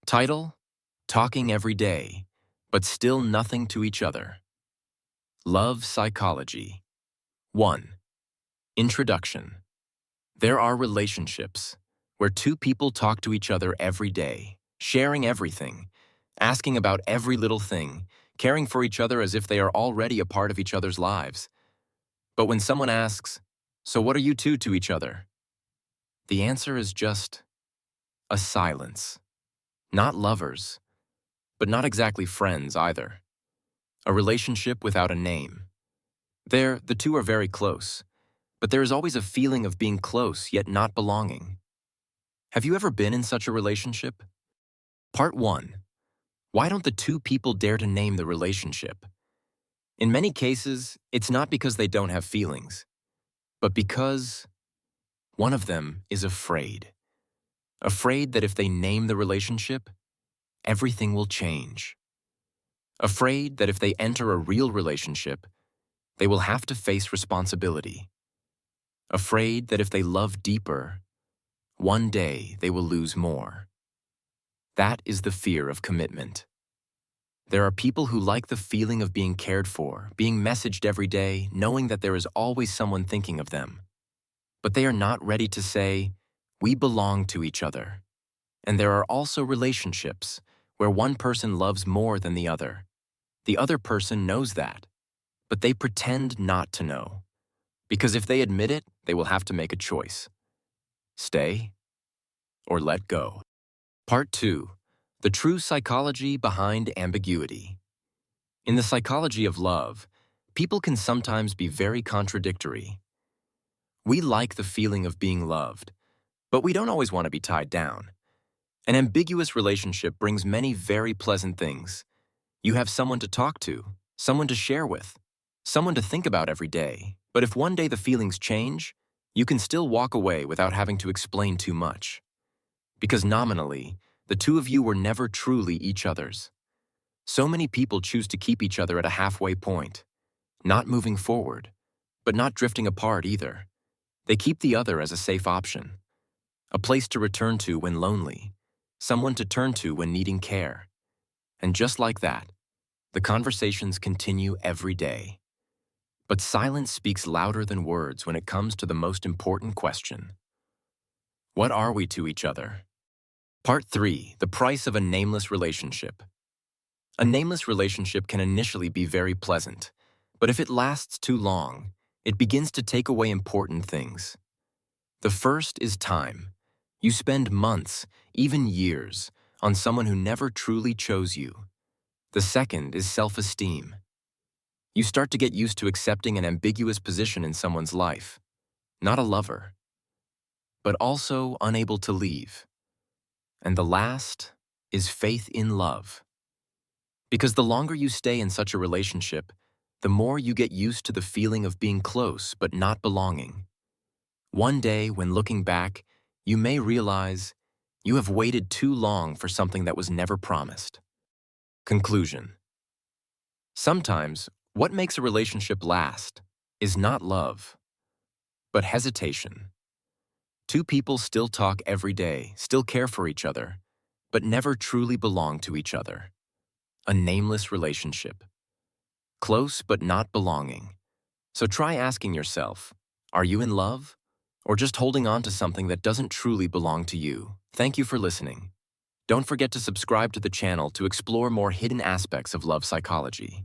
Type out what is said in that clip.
Title: Talking every day, but still nothing to each other. Love Psychology. 1. Introduction. There are relationships where two people talk to each other every day, sharing everything, asking about every little thing, caring for each other as if they are already a part of each other's lives. But when someone asks, "So what are you two to each other?" the answer is just a silence. Not lovers, but not exactly friends either. A relationship without a name. There, the two are very close, but there is always a feeling of being close yet not belonging. Have you ever been in such a relationship? Part 1. Why don't the two people dare to name the relationship? In many cases, it's not because they don't have feelings, but because one of them is afraid. Afraid that if they name the relationship, everything will change. Afraid that if they enter a real relationship, they will have to face responsibility. Afraid that if they love deeper, one day they will lose more. That is the fear of commitment. There are people who like the feeling of being cared for, being messaged every day, knowing that there is always someone thinking of them. But they are not ready to say, "We belong to each other." And there are also relationships where one person loves more than the other. The other person knows that, but they pretend not to know. Because if they admit it, they will have to make a choice. Stay or let go. Part 2. The true psychology behind ambiguity. In the psychology of love, people can sometimes be very contradictory. We like the feeling of being loved, but we don't always want to be tied down. An ambiguous relationship brings many very pleasant things. You have someone to talk to, someone to share with, someone to think about every day. But if one day the feelings change, you can still walk away without having to explain too much. Because nominally, the two of you were never truly each other's. So many people choose to keep each other at a halfway point, not moving forward, but not drifting apart either. They keep the other as a safe option, a place to return to when lonely, someone to turn to when needing care. And just like that, the conversations continue every day. But silence speaks louder than words when it comes to the most important question. What are we to each other? Part 3. The price of a nameless relationship. A nameless relationship can initially be very pleasant, but if it lasts too long, it begins to take away important things. The first is time. You spend months, even years, on someone who never truly chose you. The second is self-esteem. You start to get used to accepting an ambiguous position in someone's life, not a lover, but also unable to leave. And the last is faith in love. Because the longer you stay in such a relationship, the more you get used to the feeling of being close but not belonging. One day, when looking back, you may realize you have waited too long for something that was never promised. Conclusion. Sometimes, what makes a relationship last is not love, but hesitation. Two people still talk every day, still care for each other, but never truly belong to each other. A nameless relationship. Close but not belonging. So try asking yourself, are you in love? Or just holding on to something that doesn't truly belong to you? Thank you for listening. Don't forget to subscribe to the channel to explore more hidden aspects of love psychology.